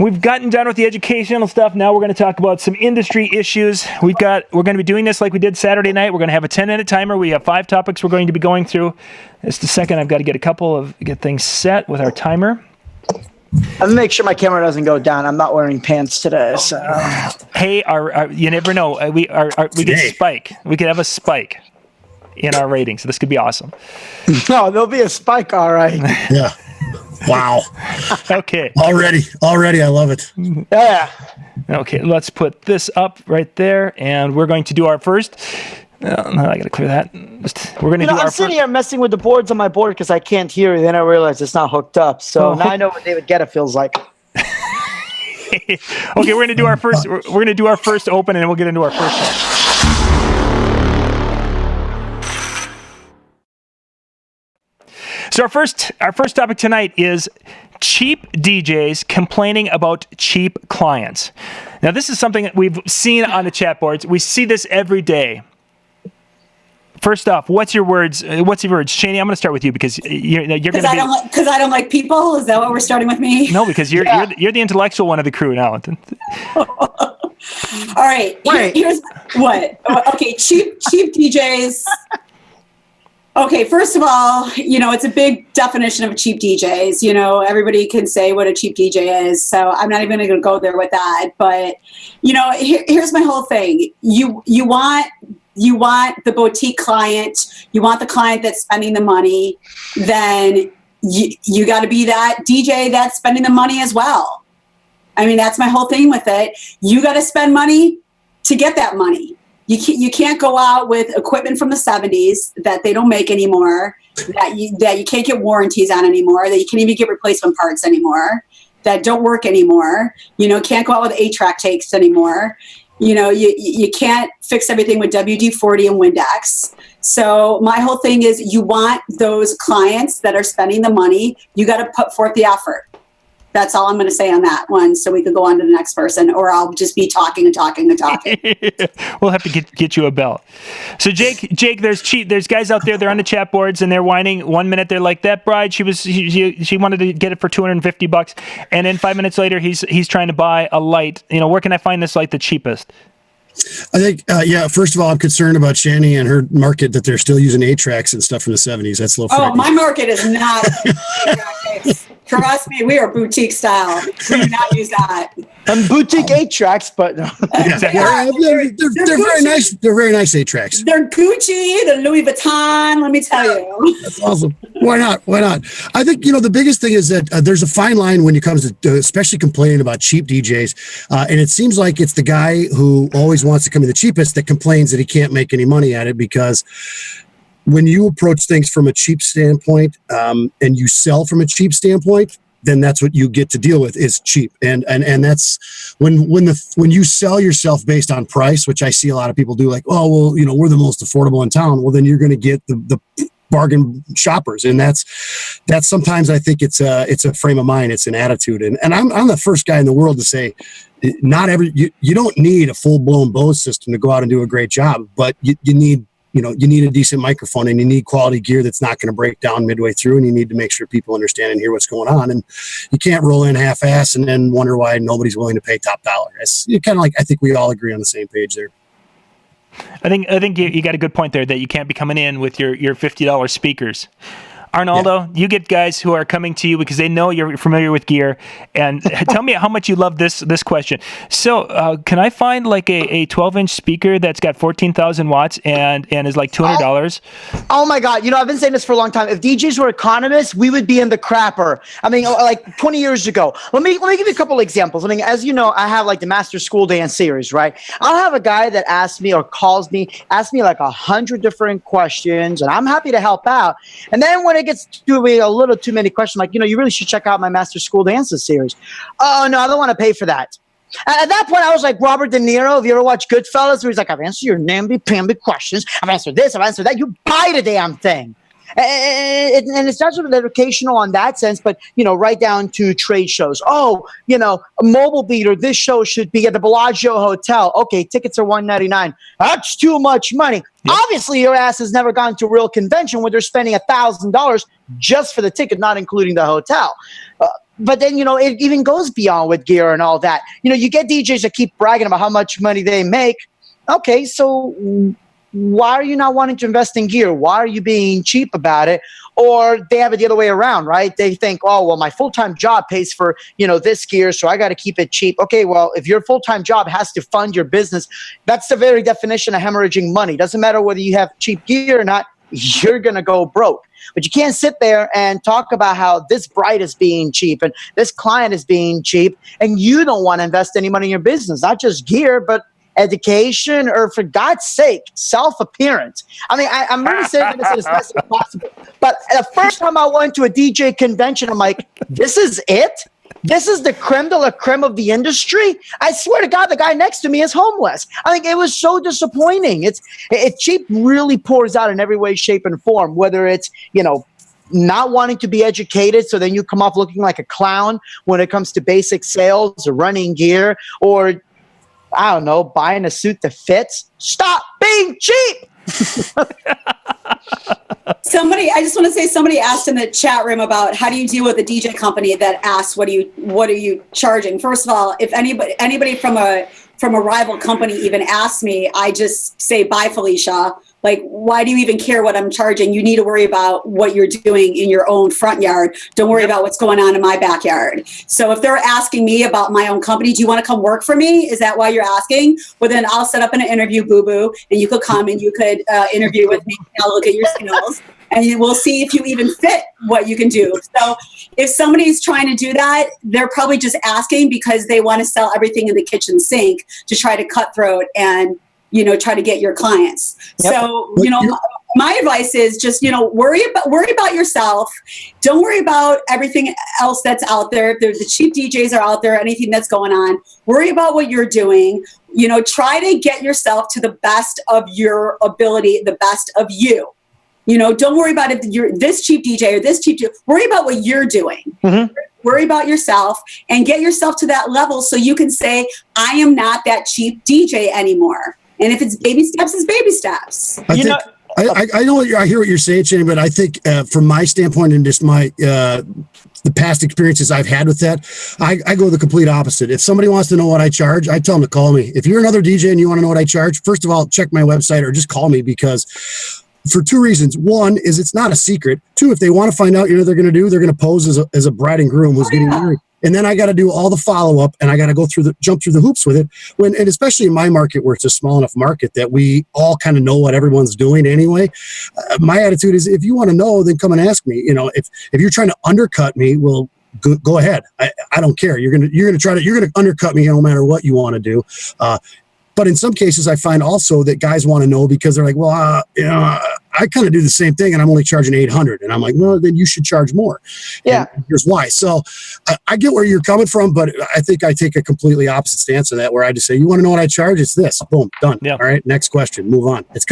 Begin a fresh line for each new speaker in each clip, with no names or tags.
We've gotten done with the educational stuff. Now we're going to talk about some industry issues. We're going to be doing this like we did Saturday night. We're going to have a 10-minute timer. We have 5 topics we're going to be going through. Just a second. I've got to get things set with our timer.
I'm gonna make sure my camera doesn't go down. I'm not wearing pants today, so.
Hey, you never know. We could spike. We could have a spike in our ratings. So this could be awesome.
No, there'll be a spike. All right.
Yeah. Wow.
Okay.
Already, I love it.
Yeah.
Okay, let's put this up right there, and we're going to do our first. No, I got to clear that. We're going to do our
I'm sitting here messing with the boards on my board because I can't hear it. Then I realized it's not hooked up. So now I know what David Guetta feels like.
Okay, we're going to do our first. We're going to do our first open, and then we'll get into our first one. So our first topic tonight is cheap DJs complaining about cheap clients. Now, this is something that we've seen on the chat boards. We see this every day. First off, what's your words? Shani, I'm going to start with you because you're going to be...
Because I don't like people? Is that what we're starting with me?
No, because you're the intellectual one of the crew now.
All right. Here's what. Okay, cheap DJs... Okay, first of all, it's a big definition of a cheap DJs. Everybody can say what a cheap DJ is, so I'm not even going to go there with that. But, here's my whole thing. You want the boutique client, you want the client that's spending the money, then you got to be that DJ that's spending the money as well. I mean, that's my whole thing with it. You got to spend money to get that money. You can't go out with equipment from the 70s that they don't make anymore, that you can't get warranties on anymore, that you can't even get replacement parts anymore, that don't work anymore. Can't go out with 8-track takes anymore. You can't fix everything with WD-40 and Windex. So my whole thing is you want those clients that are spending the money, you got to put forth the effort. That's all I'm going to say on that one, so we could go on to the next person, or I'll just be talking.
We'll have to get you a belt. So Jake, there's guys out there. They're on the chat boards and they're whining. 1 minute they're like, that bride, she wanted to get it for $250, and then 5 minutes later he's trying to buy a light. Where can I find this light the cheapest?
I think, first of all, I'm concerned about Shani and her market that they're still using 8-tracks and stuff from the 70s. That's a little frightening.
My market is not. Trust me, we are boutique style. We do not use that.
And boutique 8-tracks, but no.
Exactly. They're very nice. They're very nice 8-tracks.
They're Gucci, they're Louis Vuitton. Let me tell you.
That's awesome. Why not? I think the biggest thing is that there's a fine line when it comes to especially complaining about cheap DJs, and it seems like it's the guy who always wants to come in the cheapest that complains that he can't make any money at it, because when you approach things from a cheap standpoint, and you sell from a cheap standpoint, then that's what you get to deal with is cheap. And that's when you sell yourself based on price, which I see a lot of people do, like, oh, well, we're the most affordable in town. Well, then you're going to get the bargain shoppers. And that's sometimes I think it's a frame of mind. It's an attitude. And I'm the first guy in the world to say, you don't need a full blown Bose system to go out and do a great job, but you need a decent microphone, and you need quality gear that's not going to break down midway through, and you need to make sure people understand and hear what's going on. And you can't roll in half-ass and then wonder why nobody's willing to pay top dollar. It's kind of like, I think we all agree on the same page there.
I think you got a good point there, that you can't be coming in with your $50 speakers. Arnaldo, you get guys who are coming to you because they know you're familiar with gear. And tell me how much you love this question. So can I find like a 12-inch speaker that's got 14,000 watts and is like $200?
Oh my God. I've been saying this for a long time. If DJs were economists, we would be in the crapper. I mean, like 20 years ago. Let me give you a couple of examples. I mean, as you know, I have like the Master School Dance series, right? I'll have a guy that asks me or calls me, asks me like 100 different questions, and I'm happy to help out. And then when it gets to be a little too many questions, like, you really should check out my Master School Dances series. Oh, no, I don't want to pay for that. And at that point, I was like Robert De Niro. Have you ever watched Goodfellas? Where he's like, I've answered your namby-pamby questions. I've answered this. I've answered that. You buy the damn thing. And it's not sort of educational on that sense, but, right down to trade shows. Oh, a mobile beater, this show should be at the Bellagio Hotel. Okay, tickets are $199. That's too much money. Yep. Obviously, your ass has never gone to a real convention where they're spending $1,000 just for the ticket, not including the hotel. But then, it even goes beyond with gear and all that. You get DJs that keep bragging about how much money they make. Okay, so why are you not wanting to invest in gear? Why are you being cheap about it? Or they have it the other way around, right? They think, oh, well, my full-time job pays for, this gear, so I got to keep it cheap. Okay, well, if your full-time job has to fund your business, that's the very definition of hemorrhaging money. Doesn't matter whether you have cheap gear or not, you're going to go broke. But you can't sit there and talk about how this bride is being cheap and this client is being cheap, and you don't want to invest any money in your business, not just gear, but education, or for God's sake, self-appearance. I mean, I'm really saying this as best as possible. But the first time I went to a DJ convention, I'm like, this is it? This is the creme de la creme of the industry? I swear to God, the guy next to me is homeless. I think it was so disappointing. It's cheap really pours out in every way, shape, and form, whether it's, not wanting to be educated, so then you come off looking like a clown when it comes to basic sales or running gear, or I don't know, buying a suit that fits. Stop being cheap.
I just want to say, somebody asked in the chat room about how do you deal with a DJ company that asks, what are you charging? First of all, if anybody from a rival company even asks me, I just say, bye, Felicia. Like, why do you even care what I'm charging? You need to worry about what you're doing in your own front yard. Don't worry about what's going on in my backyard. So if they're asking me about my own company, do you want to come work for me? Is that why you're asking? Well, then I'll set up an interview, boo-boo, and you could come and you could interview with me. I'll look at your skills, and we'll see if you even fit what you can do. So if somebody's trying to do that, they're probably just asking because they want to sell everything in the kitchen sink to try to cutthroat and try to get your clients. Yep. So, my advice is just, worry about yourself. Don't worry about everything else that's out there. If the cheap DJs are out there, anything that's going on, worry about what you're doing. Try to get yourself to the best of your ability, the best of you. Don't worry about if you're this cheap DJ or this cheap DJ. Worry about what you're doing. Mm-hmm. Worry about yourself and get yourself to that level so you can say, I am not that cheap DJ anymore. And if it's baby steps, it's baby steps.
I hear what you're saying, Shane, but I think from my standpoint and just my the past experiences I've had with that, I go the complete opposite. If somebody wants to know what I charge, I tell them to call me. If you're another DJ and you want to know what I charge, first of all, check my website or just call me, because for two reasons. One is it's not a secret. Two, if they want to find out, they're going to pose as a bride and groom who's getting married. And then I got to do all the follow-up, and I got to jump through the hoops with it. And especially in my market, where it's a small enough market that we all kind of know what everyone's doing anyway. My attitude is, if you want to know, then come and ask me. If you're trying to undercut me, well, go ahead. I don't care. You're gonna undercut me no matter what you want to do. But in some cases, I find also that guys want to know because they're like, well, I kind of do the same thing and I'm only charging $800. And I'm like, well, then you should charge more. Yeah. And here's why. So I get where you're coming from, but I think I take a completely opposite stance on that, where I just say, you want to know what I charge? It's this. Boom, done. Yeah. All right. Next question. Move on. It's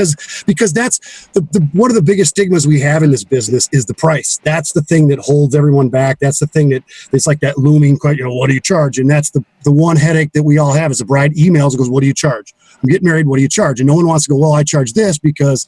because that's one of the biggest stigmas we have in this business is the price. That's the thing that holds everyone back. That's the thing it's like that looming question, what do you charge? And that's the one headache that we all have is the bride emails and goes, what do you charge? I'm getting married. What do you charge? And no one wants to go, well, I charge this, because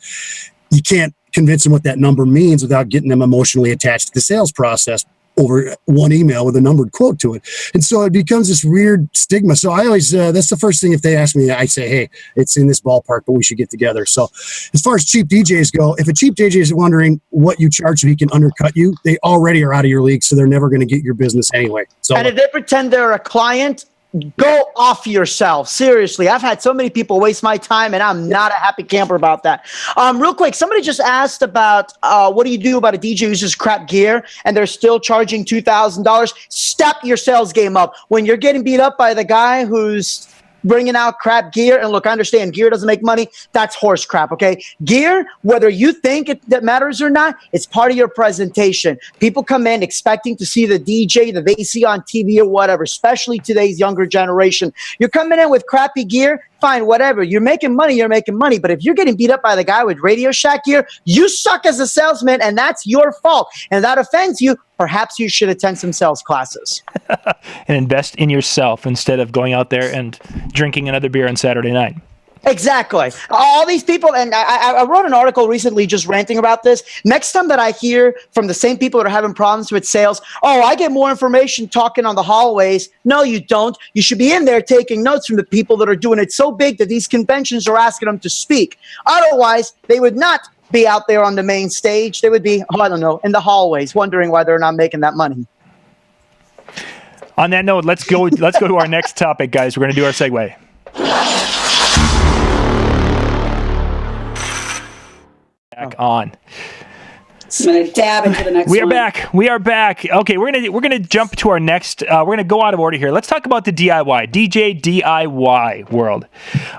you can't convince them what that number means without getting them emotionally attached to the sales process over one email with a numbered quote to it. And so it becomes this weird stigma. So I always, that's the first thing, if they ask me, I say, hey, it's in this ballpark, but we should get together. So as far as cheap DJs go, if a cheap DJ is wondering what you charge so he can undercut you, they already are out of your league. So they're never going to get your business anyway. So,
and if they pretend they're a client, go off yourself. Seriously. I've had so many people waste my time, and I'm not a happy camper about that. Real quick, somebody just asked about what do you do about a DJ who uses crap gear and they're still charging $2,000? Step your sales game up. When you're getting beat up by the guy who's bringing out crap gear, and look, I understand gear doesn't make money. That's horse crap, okay? Gear, whether you think that matters or not, it's part of your presentation. People come in expecting to see the DJ that they see on TV or whatever, especially today's younger generation. You're coming in with crappy gear, fine, whatever. You're making money. But if you're getting beat up by the guy with Radio Shack gear, you suck as a salesman, and that's your fault. And if that offends you, perhaps you should attend some sales classes.
And invest in yourself instead of going out there and drinking another beer on Saturday night.
Exactly. All these people, and I wrote an article recently just ranting about this. Next time that I hear from the same people that are having problems with sales, oh, I get more information talking on the hallways. No, you don't. You should be in there taking notes from the people that are doing it so big that these conventions are asking them to speak. Otherwise, they would not be out there on the main stage. They would be, I don't know, in the hallways, wondering why they're not making that money.
On that note, let's go to our next topic, guys. We're going to do our segue. Back on.
I'm going to dab into the next one.
We are back. Okay, we're gonna jump to our next. We're gonna go out of order here. Let's talk about the DIY, DJ DIY world.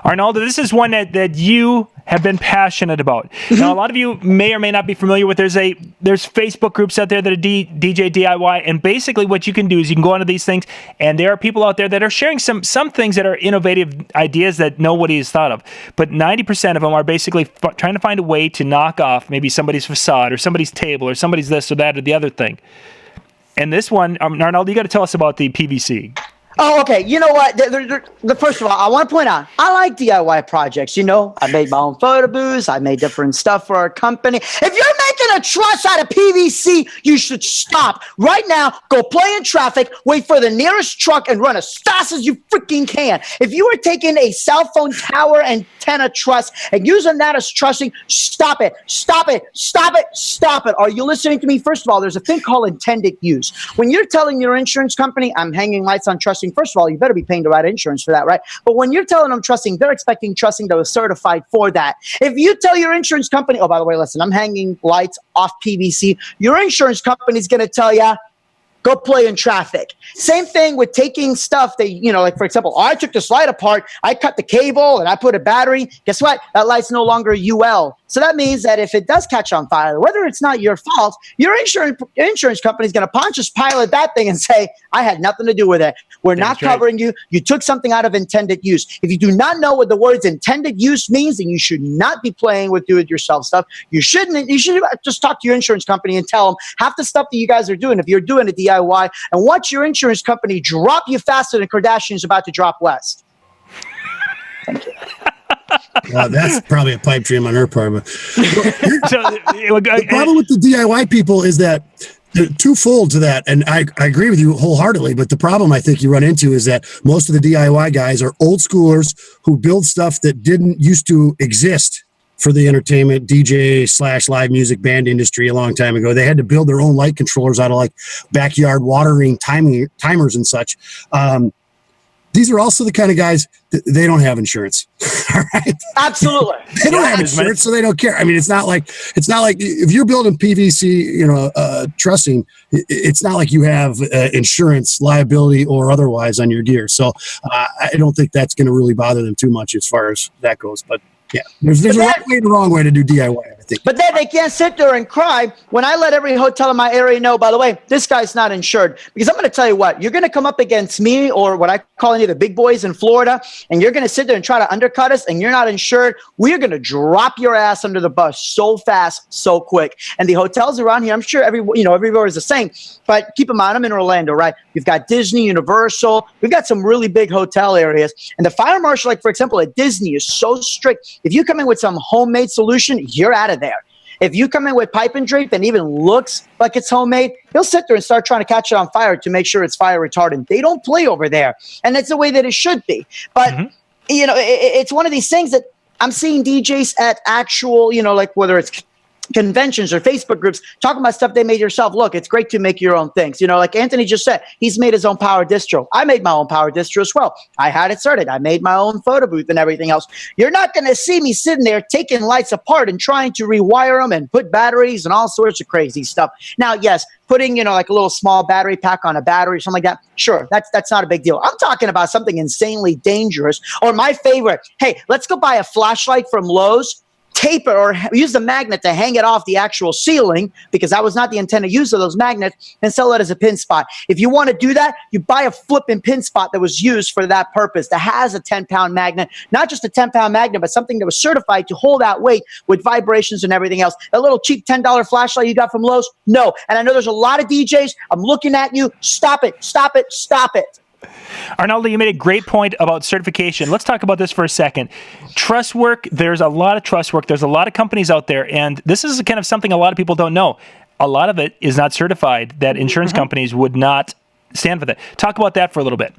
Arnaldo, this is one that you have been passionate about. Now, a lot of you may or may not be familiar with. There's Facebook groups out there that are DJ DIY, and basically what you can do is you can go onto these things, and there are people out there that are sharing some things that are innovative ideas that nobody has thought of. But 90% of them are basically trying to find a way to knock off maybe somebody's facade or somebody's table or somebody's this or that or the other thing. And this one, Arnaldo, you got to tell us about the PVC.
Oh, okay. You know what? First of all, I want to point out, I like DIY projects. You know, I made my own photo booths. I made different stuff for our company. If you're making a truss out of PVC, you should stop right now. Go play in traffic, wait for the nearest truck, and run as fast as you freaking can. If you are taking a cell phone tower antenna truss and using that as trussing, stop it. Stop it. Stop it. Stop it. Are you listening to me? First of all, there's a thing called intended use. When you're telling your insurance company, I'm hanging lights on trussing, first of all, you better be paying the right insurance for that, right? But when you're telling them trussing, they're expecting trussing that was certified for that. If you tell your insurance company, oh, by the way, listen, I'm hanging lights off PVC, your insurance company is going to tell you, go play in traffic. Same thing with taking stuff that, you know, like, for example, I took this light apart, I cut the cable, and I put a battery. Guess what? That light's no longer UL. So that means that if it does catch on fire, whether it's not your fault, your insurance company is going to Pontius Pilate that thing and say, I had nothing to do with it. We're not covering you. You took something out of intended use. If you do not know what the words intended use means, then you should not be playing with do-it-yourself stuff. You should just talk to your insurance company and tell them half the stuff that you guys are doing, if you're doing a DIY, and watch your insurance company drop you faster than Kardashian's about to drop West. Thank you.
Well, that's probably a pipe dream on her part. But the problem with the DIY people is that they're twofold to that. And I agree with you wholeheartedly. But the problem I think you run into is that most of the DIY guys are old schoolers who build stuff that didn't used to exist for the entertainment DJ/live music band industry a long time ago. They had to build their own light controllers out of like backyard watering timers and such. These are also the kind of guys that they don't have insurance. All right.
Absolutely.
They don't have insurance, so they don't care. I mean, it's not like if you're building PVC, trussing, it's not like you have insurance liability or otherwise on your gear. So I don't think that's going to really bother them too much as far as that goes. But yeah, there's a right way and a wrong way to do DIY, I think.
But then they can't sit there and cry when I let every hotel in my area know, by the way, this guy's not insured. Because I'm going to tell you what, you're going to come up against me or what I call any of the big boys in Florida, and you're going to sit there and try to undercut us, and you're not insured. We're going to drop your ass under the bus so fast, so quick. And the hotels around here, I'm sure everywhere is the same. But keep in mind, I'm in Orlando, right? You've got Disney, Universal. We've got some really big hotel areas. And the fire marshal, like, for example, at Disney is so strict. If you come in with some homemade solution, you're out of there. If you come in with pipe and drape and even looks like it's homemade, he'll sit there and start trying to catch it on fire to make sure it's fire retardant. They don't play over there. And that's the way that it should be. But, it's one of these things that I'm seeing DJs at actual, like whether it's conventions or Facebook groups talking about stuff they made yourself. Look, it's great to make your own things. Like Anthony just said, he's made his own power distro. I made my own power distro as well. I had it started. I made my own photo booth and everything else. You're not going to see me sitting there taking lights apart and trying to rewire them and put batteries and all sorts of crazy stuff. Now, yes, putting, like a little small battery pack on a battery or something like that. Sure, that's not a big deal. I'm talking about something insanely dangerous. Or my favorite, hey, let's go buy a flashlight from Lowe's, tape it or use the magnet to hang it off the actual ceiling, because that was not the intended use of those magnets, and sell it as a pin spot. If you want to do that, you buy a flipping pin spot that was used for that purpose, that has a 10-pound magnet, not just a 10-pound magnet, but something that was certified to hold that weight with vibrations and everything else. That little cheap $10 flashlight you got from Lowe's? No. And I know there's a lot of DJs. I'm looking at you. Stop it. Stop it. Stop it.
Arnaldo, you made a great point about certification. Let's talk about this for a second. Trust work, there's a lot of trust work. There's a lot of companies out there, and this is kind of something a lot of people don't know. A lot of it is not certified, that insurance companies would not stand for that. Talk about that for a little bit.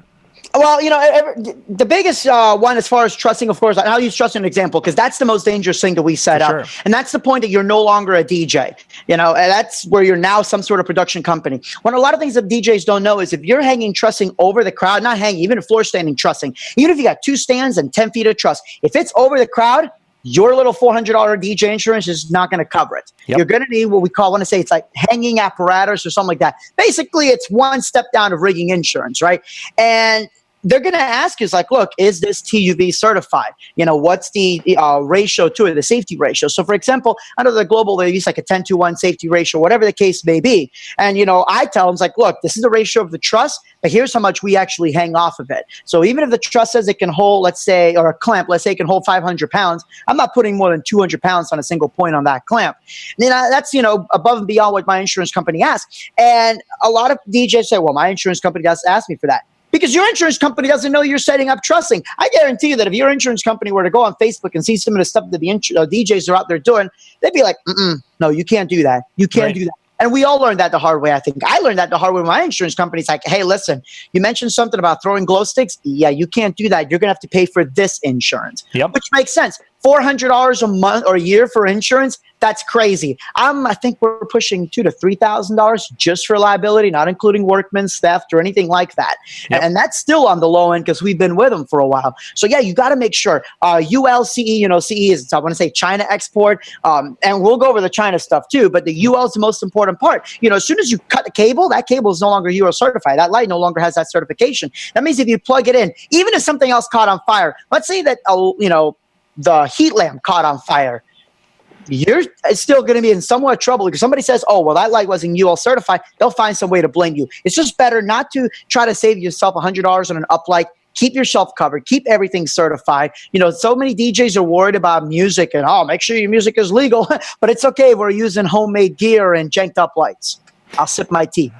Well, the biggest one as far as trusting, of course, I'll use trust as an example because that's the most dangerous thing that we set up. And that's the point that you're no longer a DJ. And that's where you're now some sort of production company. One a lot of things that DJs don't know is if you're hanging trussing over the crowd, not hanging, even if floor standing trussing, even if you got 2 stands and 10 feet of truss, if it's over the crowd, your little $400 DJ insurance is not going to cover it. Yep. You're going to need what we call, I want to say it's like hanging apparatus or something like that. Basically, it's one step down of rigging insurance, right? And they're going to ask you, like, look, is this TUV certified? What's the ratio to it, the safety ratio? So, for example, under the global, they use like a 10-to-1 safety ratio, whatever the case may be. And, I tell them, like, look, this is the ratio of the truss, but here's how much we actually hang off of it. So even if the truss says it can hold, let's say, or a clamp, let's say it can hold 500 pounds, I'm not putting more than 200 pounds on a single point on that clamp. That's, above and beyond what my insurance company asks. And a lot of DJs say, well, my insurance company doesn't ask me for that. Because your insurance company doesn't know you're setting up trussing. I guarantee you that if your insurance company were to go on Facebook and see some of the stuff that the DJs are out there doing, they'd be like, no, you can't do that. You can't do that. And we all learned that the hard way, I think. I learned that the hard way with my insurance company. It's like, hey, listen, you mentioned something about throwing glow sticks. Yeah, you can't do that. You're going to have to pay for this insurance, which makes sense. $400 a month or a year for insurance, that's crazy. I think we're pushing $2,000 to $3,000 just for liability, not including workman's theft or anything like that. And that's still on the low end because we've been with them for a while. So yeah, you got to make sure. ULCE, CE is, I want to say China export, and we'll go over the China stuff too, but the UL is the most important part. As soon as you cut the cable, that cable is no longer UL certified. That light no longer has that certification. That means if you plug it in, even if something else caught on fire, let's say that, the heat lamp caught on fire, you're still going to be in somewhat trouble because somebody says, oh, well, that light wasn't UL certified. They'll find some way to blame you. It's just better not to try to save yourself $100 on an uplight. Keep yourself covered. Keep everything certified. So many DJs are worried about music and, make sure your music is legal. But it's okay. We're using homemade gear and janked up lights. I'll sip my tea.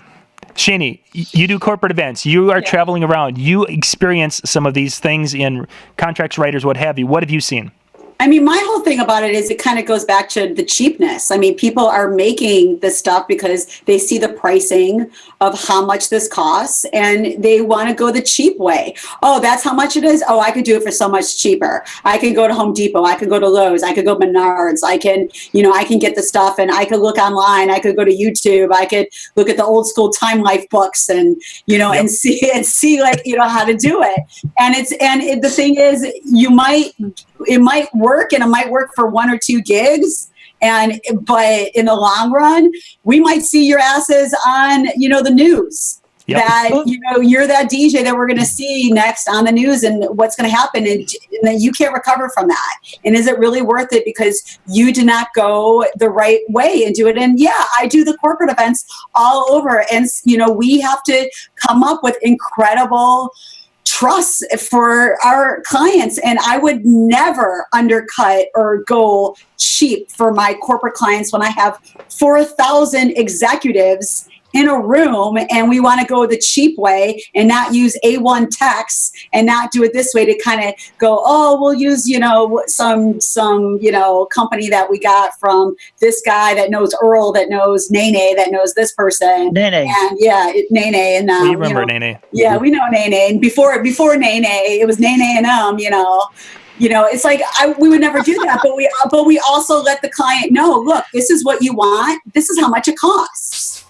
Shani, you do corporate events. You are traveling around. You experience some of these things in contracts, writers, what have you. What have you seen?
I mean, my whole thing about it is it kind of goes back to the cheapness. I mean, people are making this stuff because they see the pricing of how much this costs and they want to go the cheap way. Oh, that's how much it is? Oh, I could do it for so much cheaper. I can go to Home Depot. I could go to Lowe's. I could go Menards. I can get the stuff and I could look online. I could go to YouTube. I could look at the old school Time Life books and, and see like, how to do it. And the thing is, it might work and it might work for 1 or 2 gigs. But in the long run, we might see your asses on, the news. Yep. That, you're that DJ that we're going to see next on the news and what's going to happen. And then you can't recover from that. And is it really worth it because you did not go the right way and do it? And yeah, I do the corporate events all over. And, we have to come up with incredible trust for our clients. And I would never undercut or go cheap for my corporate clients when I have 4,000 executives in a room and we want to go the cheap way and not use A1 text and not do it this way to kind of go, oh, we'll use, some company that we got from this guy that knows Earl, that knows Nene, that knows this person.
Nene.
And Nene. And
we remember Nene.
Yeah, we know Nene. And before Nene, it was Nene and it's like we would never do that, but we also let the client know, look, this is what you want. This is how much it costs.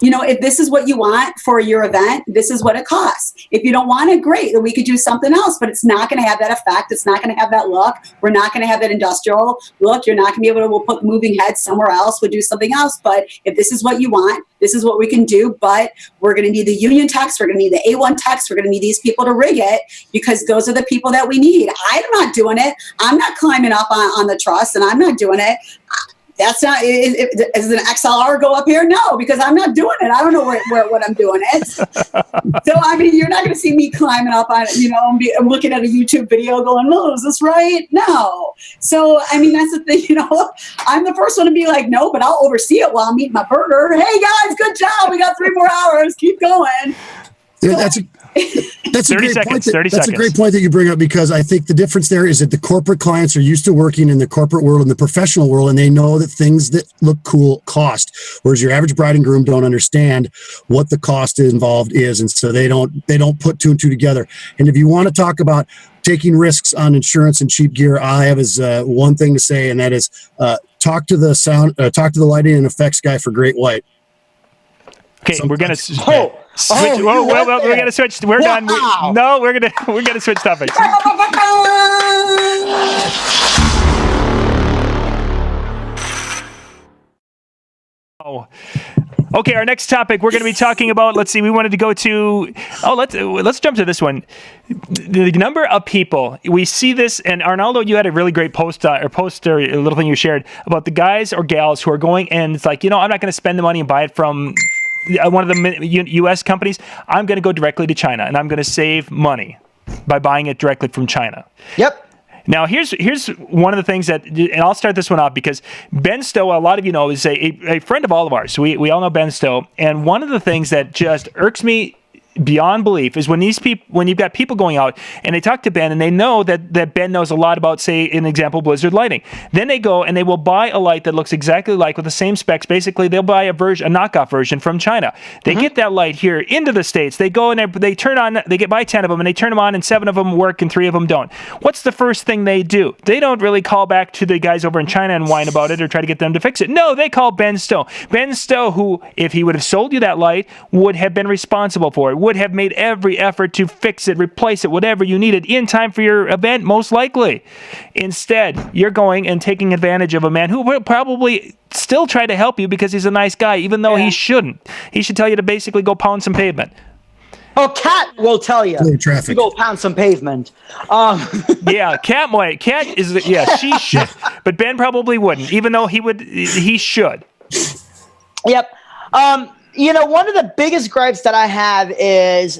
If this is what you want for your event, this is what it costs. If you don't want it, great, then we could do something else, but it's not going to have that effect. It's not going to have that look. We're not going to have that industrial look. You're not going to be able to, we'll put moving heads somewhere else. We'll do something else. But if this is what you want, this is what we can do. But we're going to need the union techs. We're going to need the A1 techs. We're going to need these people to rig it because those are the people that we need. I'm not doing it. I'm not climbing up on the truss and I'm not doing it. That's not, is an XLR go up here? No, because I'm not doing it. I don't know what I'm doing it. So, I mean, you're not going to see me climbing up on it, and looking at a YouTube video going, oh, is this right? No. So, I mean, that's the thing, I'm the first one to be like, no, but I'll oversee it while I'm eating my burger. Hey guys, good job. We got 3 more hours. Keep going.
Yeah, that's a
30
great
seconds,
point.
30
That's a
seconds.
great point that you bring up, because I think the difference there is that the corporate clients are used to working in the corporate world and the professional world, and they know that things that look cool cost, whereas your average bride and groom don't understand what the cost involved is, and so they don't put two and two together. And if you want to talk about taking risks on insurance and cheap gear, all I have is one thing to say, and that is talk to the lighting and effects guy for Great White.
Okay, we're gonna
Sometimes-
switch. We're gonna switch. We're done.
Wow.
No, we're gonna switch topics. Oh. Okay, our next topic we're going to be talking about. Let's see. We wanted to go to. Oh, let's jump to this one. The number of people we see this, and Arnaldo, you had a really great post or a little thing you shared about the guys or gals who are going, and it's like, I'm not going to spend the money and buy it from one of the U.S. companies. I'm going to go directly to China, and I'm going to save money by buying it directly from China.
Yep.
Now, here's one of the things that, and I'll start this one off because Ben Stowe, a lot of you know, is a friend of all of ours. We all know Ben Stowe, and one of the things that just irks me beyond belief is when you've got people going out and they talk to Ben and they know that Ben knows a lot about, say, an example, Blizzard lighting. Then they go and they will buy a light that looks exactly like, with the same specs. Basically, they'll buy a knockoff version from China. They get that light here into the States. They go and they turn on, they buy 10 of them and they turn them on, and 7 of them work and 3 of them don't. What's the first thing they do? They don't really call back to the guys over in China and whine about it or try to get them to fix it. No, they call Ben Stowe. Ben Stowe, who, if he would have sold you that light, would have been responsible for it, would have made every effort to fix it, replace it, whatever you needed in time for your event, most likely. Instead, you're going and taking advantage of a man who will probably still try to help you because he's a nice guy, even though he shouldn't. He should tell you to basically go pound some pavement.
Oh, Kat will tell you to go pound some pavement.
Yeah, Kat is, she should, but Ben probably wouldn't, even though he should.
Yep. One of the biggest gripes that I have is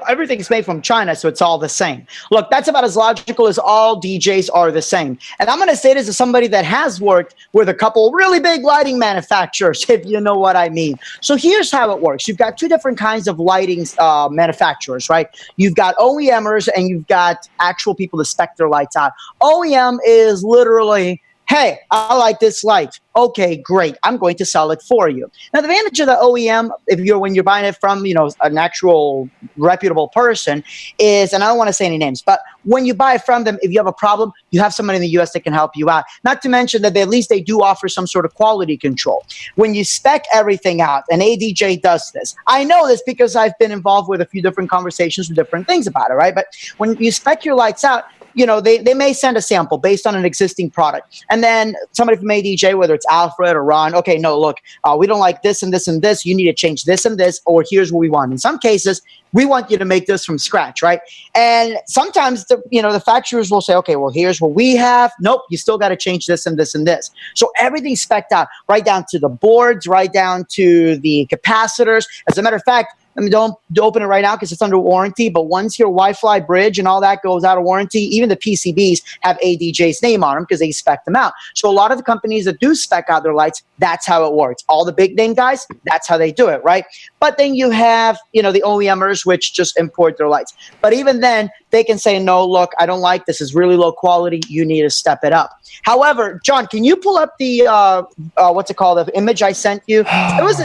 everything's made from China, so it's all the same. Look, that's about as logical as all DJs are the same. And I'm going to say this as somebody that has worked with a couple really big lighting manufacturers, if you know what I mean. So here's how it works. You've got 2 different kinds of lighting manufacturers, right? You've got OEMers and you've got actual people that spec their lights out. OEM is literally, hey, I like this light. Okay, great. I'm going to sell it for you. Now, the advantage of the OEM, when you're buying it from, an actual reputable person is, and I don't want to say any names, but when you buy it from them, if you have a problem, you have somebody in the U.S. that can help you out. Not to mention that at least they do offer some sort of quality control. When you spec everything out, and ADJ does this. I know this because I've been involved with a few different conversations with different things about it, right? But when you spec your lights out, they may send a sample based on an existing product. And then somebody from ADJ, whether it's Alfred or Ron, okay, no, look, we don't like this and this and this. You need to change this and this, or here's what we want. In some cases, we want you to make this from scratch, right? And sometimes, the facturers will say, okay, well, here's what we have. Nope, you still got to change this and this and this. So everything's spec'd out, right down to the boards, right down to the capacitors. As a matter of fact, don't open it right now because it's under warranty. But once your Wi-Fi bridge and all that goes out of warranty, even the PCBs have ADJ's name on them because they spec them out. So a lot of the companies that do spec out their lights, that's how it works. All the big name guys, that's how they do it, right? But then you have, the OEMers, which just import their lights. But even then, they can say, no, look, I don't like this. Is really low quality. You need to step it up. However, John, can you pull up the the image I sent you? It was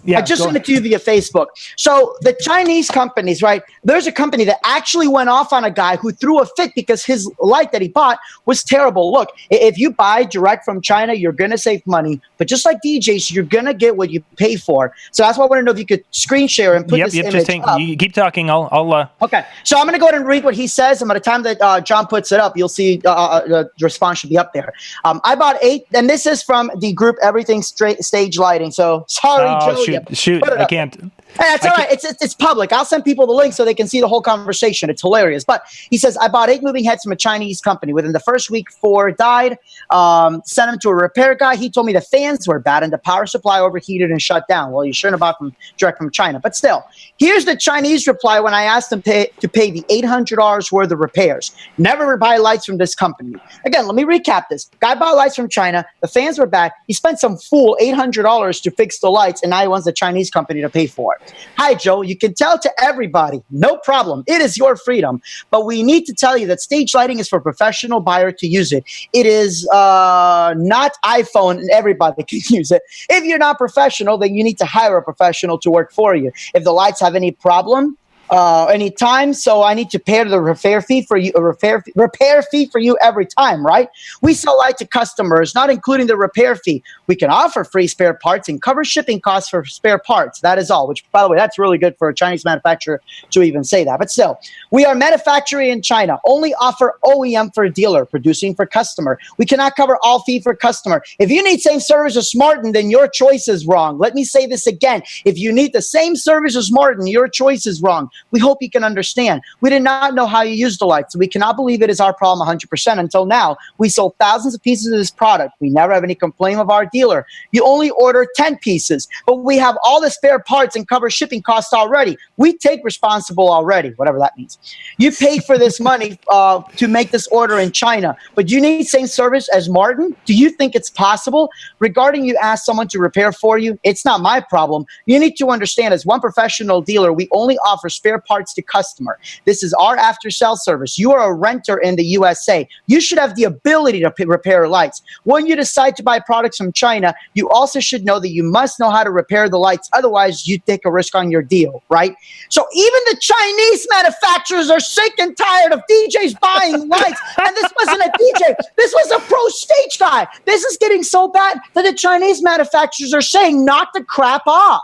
I just sent it to you via Facebook. So the Chinese companies, right? There's a company that actually went off on a guy who threw a fit because his light that he bought was terrible. Look, if you buy direct from China, you're going to save money. But just like DJs, you're going to get what you pay for. So that's why I want to know if you could screen share and put this image up.
You keep talking. I'll
Okay. So I'm going to go ahead and read what he says. And by the time that John puts it up, you'll see the response should be up there. I bought 8, and this is from the group Everything Stage Lighting. So sorry, Joe.
Shoot, I can't.
Hey, that's all right. It's public. I'll send people the link so they can see the whole conversation. It's hilarious. But he says, I bought 8 moving heads from a Chinese company. Within the first week, 4 died. Sent them to a repair guy. He told me the fans were bad and the power supply overheated and shut down. Well, you shouldn't have bought direct from China. But still, here's the Chinese reply when I asked them to pay the $800 worth of repairs. Never buy lights from this company. Again, let me recap this. Guy bought lights from China. The fans were bad. He spent some fool $800 to fix the lights, and now he wants the Chinese company to pay for it. Hi, Joe. You can tell to everybody, no problem. It is your freedom. But we need to tell you that stage lighting is for professional buyer to use it. It is not iPhone and everybody can use it. If you're not professional, then you need to hire a professional to work for you. If the lights have any problem, anytime, so I need to pay the repair fee for you, repair fee for you every time, right? We sell light to customers, not including the repair fee. We can offer free spare parts and cover shipping costs for spare parts. That is all, which, by the way, that's really good for a Chinese manufacturer to even say that. But still, we are manufacturing in China, only offer OEM for dealer, producing for customer. We cannot cover all fee for customer. If you need same service as Martin, then your choice is wrong. Let me say this again. If you need the same service as Martin, your choice is wrong. We hope you can understand. We did not know how you use the lights. We cannot believe it is our problem 100% until now. We sold thousands of pieces of this product. We never have any complaint of our dealer. You only order 10 pieces, but we have all the spare parts and cover shipping costs already. We take responsible already, whatever that means. You paid for this money to make this order in China, but you need same service as Martin? Do you think it's possible? Regarding you ask someone to repair for you, it's not my problem. You need to understand, as one professional dealer, we only offer spare parts to customer. This is our after-sale service. You are a renter in the USA. You should have the ability to repair lights. When you decide to buy products from China, you also should know that you must know how to repair the lights. Otherwise, you take a risk on your deal, right? So even the Chinese manufacturers are sick and tired of DJs buying lights. And this wasn't a DJ. This was a pro stage guy. This is getting so bad that the Chinese manufacturers are saying knock the crap off.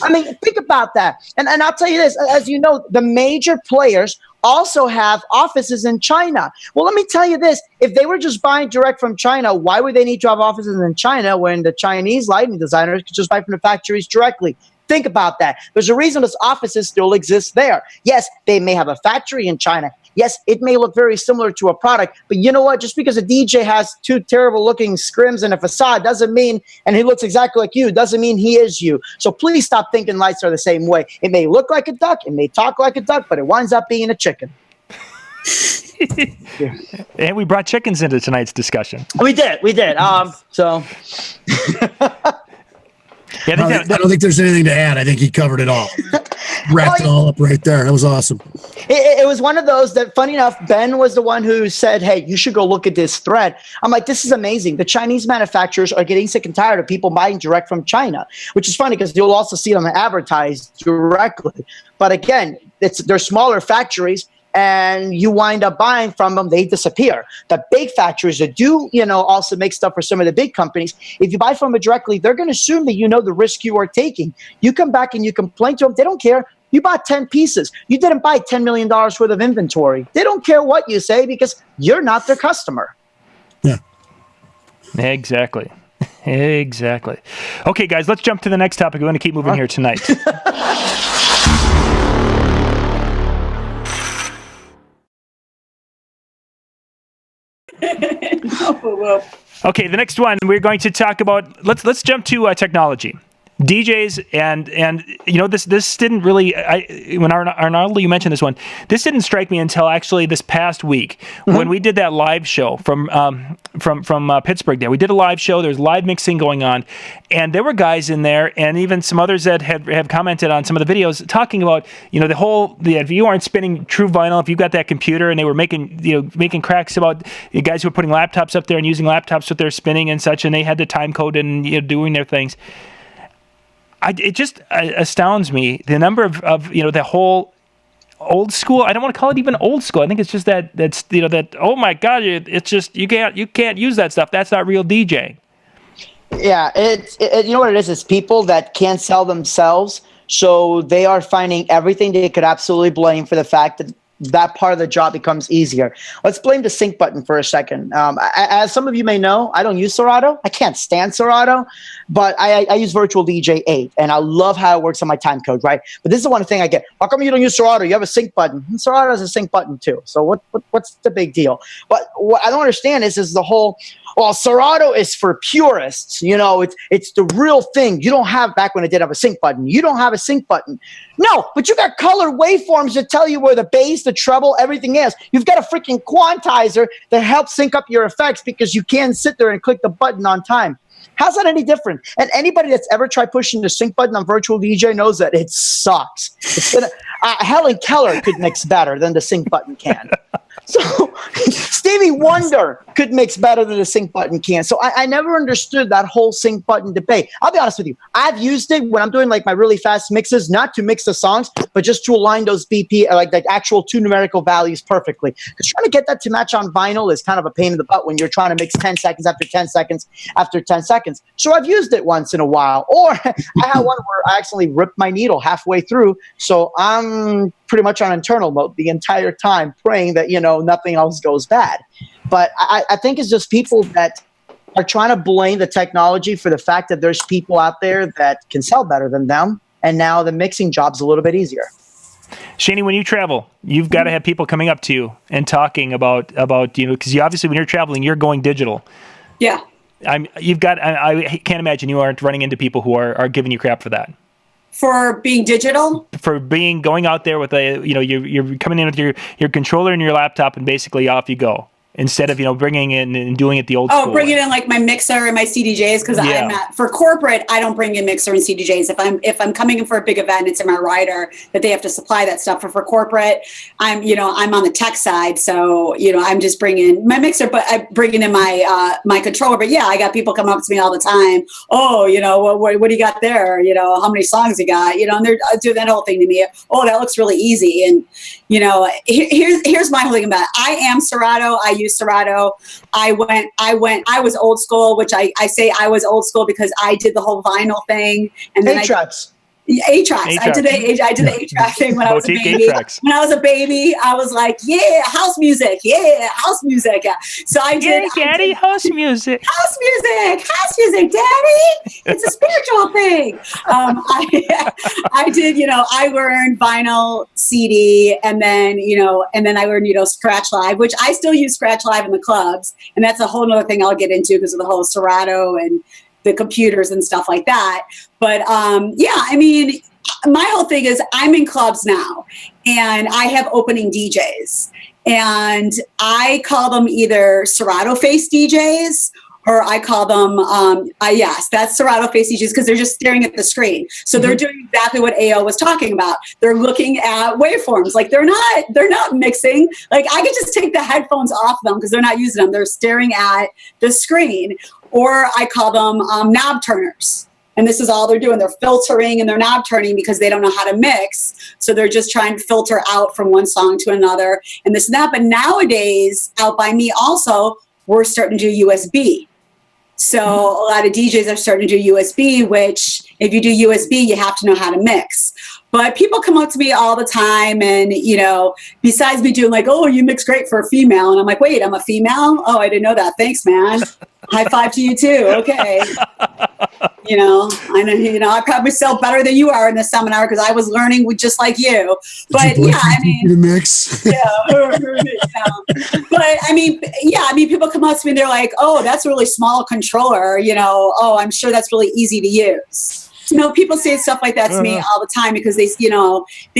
I mean, think about that. And I'll tell you this, as you know, the major players also have offices in China. Well, let me tell you this. If they were just buying direct from China, why would they need to have offices in China when the Chinese lighting designers could just buy from the factories directly? Think about that. There's a reason those offices still exist there. Yes, they may have a factory in China. Yes, it may look very similar to a product, but you know what? Just because a DJ has two terrible looking scrims and a facade doesn't mean, and he looks exactly like you, doesn't mean he is you. So please stop thinking lights are the same way. It may look like a duck, it may talk like a duck, but it winds up being a chicken.
And we brought chickens into tonight's discussion.
We did. So...
Yeah,
I don't think there's anything to add. I think he covered it all. Wrapped it all up right there. That was awesome.
It was one of those that, funny enough, Ben was the one who said, hey, you should go look at this thread. I'm like, this is amazing. The Chinese manufacturers are getting sick and tired of people buying direct from China, which is funny because you'll also see them advertised directly. But again, they're smaller factories. And you wind up buying from them, they disappear. The big factories that do, also make stuff for some of the big companies, if you buy from them directly, they're going to assume that you know the risk you are taking. You come back and you complain to them, they don't care. You bought 10 pieces. You didn't buy $10 million worth of inventory. They don't care what you say because you're not their customer.
Yeah.
Exactly. Exactly. Okay, guys, let's jump to the next topic. We want to keep moving here tonight. Okay, the next one we're going to talk about. Let's jump to technology, DJs, and this didn't really. When Arnaldo, you mentioned this one, this didn't strike me until actually this past week when we did that live show from Pittsburgh. There, we did a live show. There's live mixing going on, and there were guys in there, and even some others that have commented on some of the videos talking about if you aren't spinning true vinyl, if you got that computer, and they were making cracks about the guys who were putting laptops up there and using laptops with their spinning and such, and they had the time code and doing their things. It just astounds me the number of the whole old school. I don't want to call it even old school. I think it's just that oh my God, it's just you can't use that stuff. That's not real DJ.
Yeah, you know what it is? It's people that can't sell themselves, so they are finding everything they could absolutely blame for the fact that part of the job becomes easier. Let's blame the sync button for a second. As some of you may know, I don't use Serato. I can't stand Serato, but I use Virtual DJ 8, and I love how it works on my time code, right? But this is the one thing I get. How come you don't use Serato? You have a sync button. Serato has a sync button too. So what's the big deal? But what I don't understand is the whole, well, Serato is for purists. It's the real thing. You don't have, back when I did have a sync button, you don't have a sync button. No, but you got color waveforms that tell you where the bass, the treble, everything is. You've got a freaking quantizer that helps sync up your effects because you can't sit there and click the button on time. How's that any different? And anybody that's ever tried pushing the sync button on Virtual DJ knows that it sucks. It's gonna, Helen Keller could mix better than the sync button can. So Stevie Wonder could mix better than the sync button can. So I never understood that whole sync button debate. I'll be honest with you. I've used it when I'm doing like my really fast mixes, not to mix the songs, but just to align those BP, like actual two numerical values perfectly. Because trying to get that to match on vinyl is kind of a pain in the butt when you're trying to mix 10 seconds after 10 seconds after 10 seconds. So I've used it once in a while. Or I had one where I accidentally ripped my needle halfway through. So I'm pretty much on internal mode the entire time, praying that, nothing else goes bad. But I think it's just people that are trying to blame the technology for the fact that there's people out there that can sell better than them. And now the mixing job's a little bit easier.
Shani, when you travel, you've got to have people coming up to you and talking about because you obviously, when you're traveling, you're going digital.
Yeah.
I can't imagine you aren't running into people who are giving you crap for that.
For being digital?
For going out there with you're coming in with your controller and your laptop and basically off you go. Instead of, bringing in and doing it the old school
bringing
way.
in like my mixer and my CDJs, because I'm not, for corporate, I don't bring in mixer and CDJs. If I'm coming in for a big event, it's in my rider that they have to supply that stuff. For corporate, I'm on the tech side, so I'm just bringing my mixer, but I'm bringing in my my controller. But yeah, I got people come up to me all the time. Oh, what do you got there? How many songs you got? And they're doing that whole thing to me. Oh, that looks really easy. And here's my whole thing about it. I am Serato. I use Serato. I was old school, which I say I was old school because I did the whole vinyl thing. And then
A-Tracks.
A-Tracks. I did the A-Track thing when I was a baby.
A-Tracks.
When I was a baby, I was like, yeah, house music. Yeah, house music. Yeah. So I did.
Yeah, Daddy, house music.
House music, Daddy. It's a spiritual thing. I did, I learned vinyl, CD, and then I learned, Scratch Live, which I still use Scratch Live in the clubs. And that's a whole other thing I'll get into because of the whole Serato and the computers and stuff like that. But my whole thing is I'm in clubs now and I have opening DJs and I call them either Serato face DJs or I call them, that's Serato face DJs because they're just staring at the screen. So they're doing exactly what AO was talking about. They're looking at waveforms. Like they're not mixing. Like I could just take the headphones off them because they're not using them. They're staring at the screen. Or I call them knob turners. And this is all they're doing. They're filtering and they're knob turning because they don't know how to mix. So they're just trying to filter out from one song to another and this and that. But nowadays, out by me also, we're starting to do USB. So a lot of DJs are starting to do USB, which if you do USB, you have to know how to mix. But people come up to me all the time and, besides me doing like, oh, you mix great for a female. And I'm like, wait, I'm a female? Oh, I didn't know that. Thanks, man. High five to you too. Okay. I probably sell better than you are in the seminar because I was learning with just like you. But
the mix.
But people come up to me and they're like, oh, that's a really small controller. Oh, I'm sure that's really easy to use. People say stuff like that to me all the time because they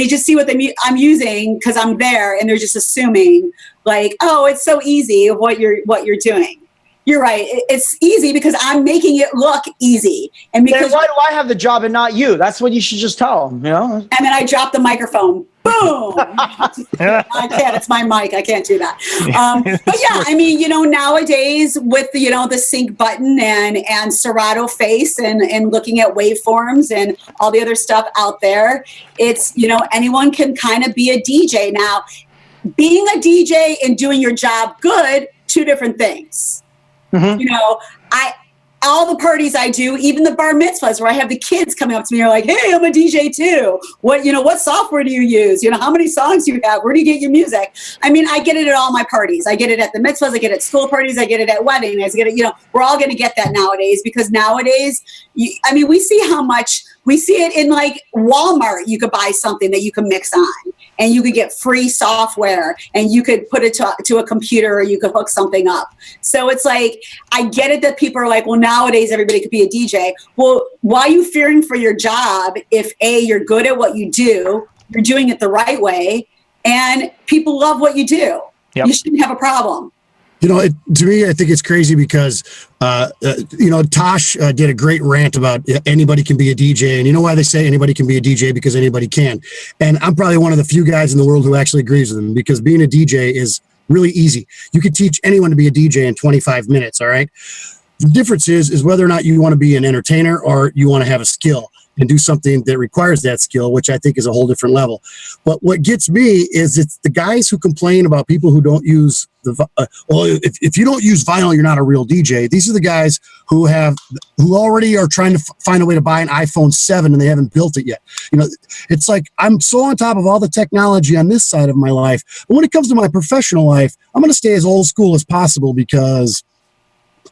just see what I'm using because I'm there and they're just assuming like, oh, it's so easy what you're doing. You're right. It's easy because I'm making it look easy. And because
then why do I have the job and not you? That's what you should just tell them, And
then I drop the microphone. Boom. I can't. It's my mic. I can't do that. But yeah, nowadays with the sync button and Serato face and looking at waveforms and all the other stuff out there, it's, anyone can kind of be a DJ. Now, being a DJ and doing your job good, two different things. All the parties I do, even the bar mitzvahs where I have the kids coming up to me are like, hey, I'm a DJ too. What software do you use? How many songs do you have? Where do you get your music? I get it at all my parties. I get it at the mitzvahs. I get it at school parties. I get it at weddings. I get it, we're all going to get that nowadays because nowadays, we see how much, we see it in like Walmart. You could buy something that you can mix on. And you could get free software and you could put it to a computer or you could hook something up. So it's like, I get it that people are like, well, nowadays everybody could be a DJ. Well, why are you fearing for your job if A, you're good at what you do, you're doing it the right way, and people love what you do? Yep. You shouldn't have a problem.
To me, I think it's crazy because, Tosh did a great rant about anybody can be a DJ. And you know why they say anybody can be a DJ? Because anybody can. And I'm probably one of the few guys in the world who actually agrees with him, because being a DJ is really easy. You could teach anyone to be a DJ in 25 minutes. All right. The difference is whether or not you want to be an entertainer or you want to have a skill and do something that requires that skill, which I think is a whole different level. But what gets me is it's the guys who complain about people who don't use if you don't use vinyl, you're not a real DJ. These are the guys who already are trying to find a way to buy an iPhone 7 and they haven't built it yet. It's like I'm so on top of all the technology on this side of my life. But when it comes to my professional life, I'm going to stay as old school as possible because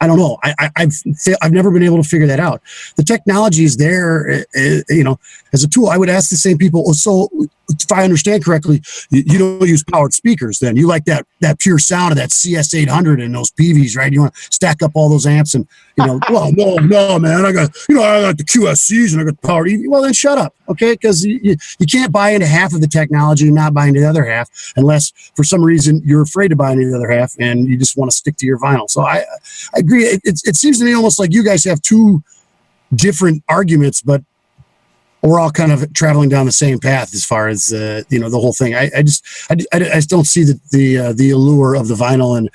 I don't know. I've never been able to figure that out. The technology is there, as a tool. I would ask the same people. So, if I understand correctly, you don't use powered speakers. Then you like that pure sound of that CS800 and those PVs, right? You want to stack up all those amps and well, no, man. I got the QSCs and I got the powered EV. Well, then shut up, okay? Because you can't buy into half of the technology and not buy into the other half unless for some reason you're afraid to buy into the other half and you just want to stick to your vinyl. So I agree. It seems to me almost like you guys have two different arguments, but we're all kind of traveling down the same path as far as the whole thing. I just don't see the allure of the vinyl, and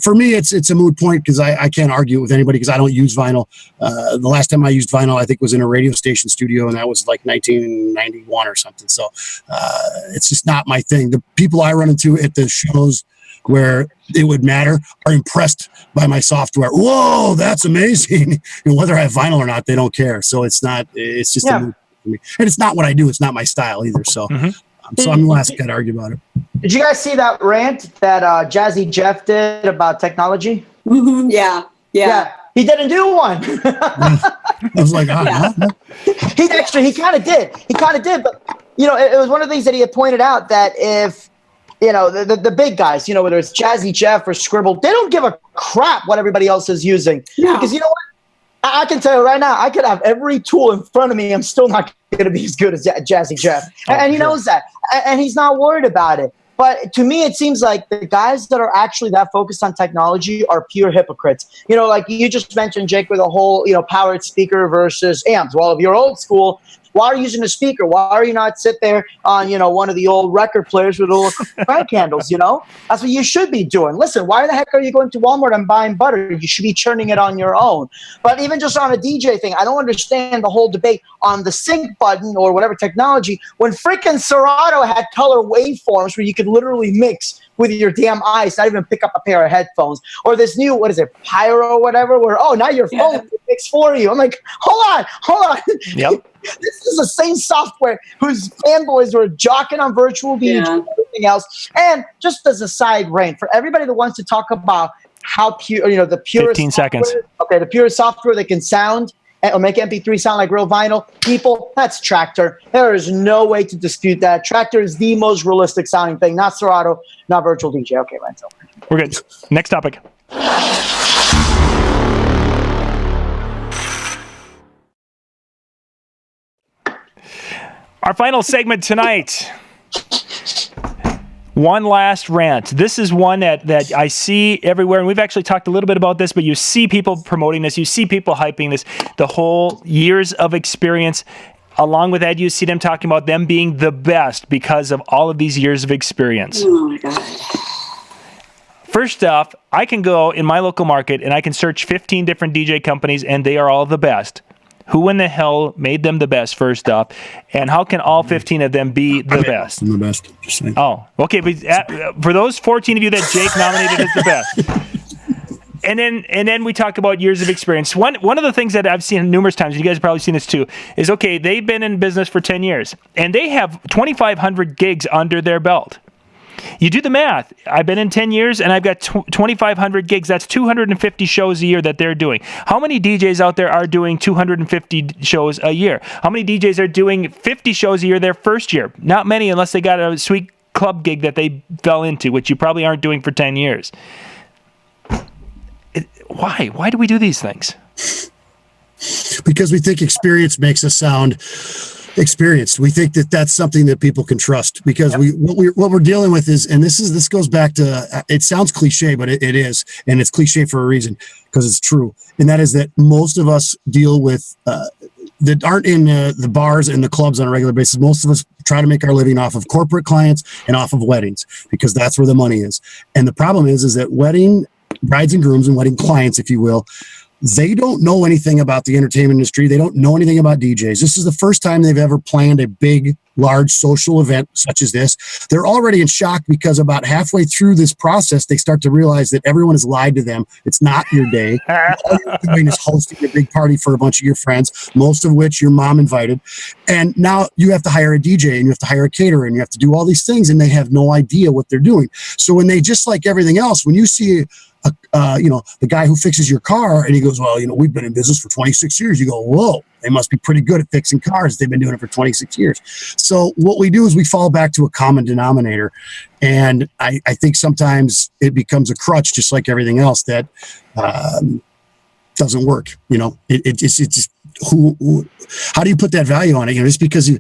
for me it's a moot point because I can't argue with anybody because I don't use vinyl. The last time I used vinyl I think was in a radio station studio, and that was like 1991 or something. So it's just not my thing. The people I run into at the shows where it would matter are impressed by my software. Whoa, that's amazing. Whether I have vinyl or not, they don't care. So it's just a moot. Me. And it's not what I do. It's not my style either. So, so I'm the last guy to argue about it.
Did you guys see that rant that Jazzy Jeff did about technology?
Mm-hmm. Yeah.
He didn't do one.
I was like,
He kind of did. But, it was one of the things that he had pointed out that if, the big guys, whether it's Jazzy Jeff or Scribble, they don't give a crap what everybody else is using. No. Because you know what? I can tell you right now, I could have every tool in front of me. I'm still not going to be as good as Jazzy Jeff. And he knows that. And he's not worried about it. But to me, it seems like the guys that are actually that focused on technology are pure hypocrites. Like you just mentioned, Jake, with the whole, powered speaker versus amps. Well, if you're old school, why are you using a speaker? Why are you not sit there on, one of the old record players with little crank handles, That's what you should be doing. Listen, why the heck are you going to Walmart and buying butter? You should be churning it on your own. But even just on a DJ thing, I don't understand the whole debate on the sync button or whatever technology when freaking Serato had color waveforms where you could literally mix with your damn eyes, not even pick up a pair of headphones. Or this new, Pyro or whatever, where, now your phone picks for you. I'm like, hold on.
Yep.
This is the same software whose fanboys were jocking on virtual DJ and everything else. And just as a side rant, for everybody that wants to talk about how pure, the purest
15 seconds.
Okay, the purest software that can sound or make MP3 sound like real vinyl, people, that's Tractor. There is no way to dispute that. Tractor is the most realistic sounding thing, not Serato, not virtual DJ. Okay, Rant.
We're good. Next topic. Our final segment tonight. One last rant. This is one that I see everywhere, and we've actually talked a little bit about this, but you see people promoting this, you see people hyping this, the whole years of experience. Along with that, you see them talking about them being the best because of all of these years of experience.
Oh my God.
First off, I can go in my local market and I can search 15 different DJ companies and they are all the best. Who in the hell made them the best, first off? And how can all 15 of them be the best?
I'm the best. Just saying.
Oh, okay. But for those 14 of you that Jake nominated as the best. And then we talk about years of experience. One of the things that I've seen numerous times, you guys have probably seen this too, is, okay, they've been in business for 10 years, and they have 2,500 gigs under their belt. You do the math. I've been in 10 years and I've got 2,500 gigs. That's 250 shows a year that they're doing. How many DJs out there are doing 250 shows a year? How many DJs are doing 50 shows a year their first year? Not many, unless they got a sweet club gig that they fell into, which you probably aren't doing for 10 years. Why? Why do we do these things?
Because we think experience makes us sound experienced. We think that that's something that people can trust, because what we're dealing with is, and this goes back to, it sounds cliche, but it is, and it's cliche for a reason, because it's true. And that is that most of us deal with, that aren't in the bars and the clubs on a regular basis. Most of us try to make our living off of corporate clients and off of weddings, because that's where the money is. And the problem is that wedding brides and grooms and wedding clients, if you will, they don't know anything about the entertainment industry. They don't know anything about DJs. This is the first time they've ever planned a big, large social event such as this. They're already in shock, because about halfway through this process, they start to realize that everyone has lied to them. It's not your day. All you're doing is hosting a big party for a bunch of your friends, most of which your mom invited. And now you have to hire a DJ, and you have to hire a caterer, and you have to do all these things, and they have no idea what they're doing. So when they, just like everything else, when you see the guy who fixes your car, and he goes, well, we've been in business for 26 years. You go, whoa, they must be pretty good at fixing cars. They've been doing it for 26 years. So what we do is we fall back to a common denominator. And I think sometimes it becomes a crutch, just like everything else that doesn't work. It's just, how do you put that value on it? Just because I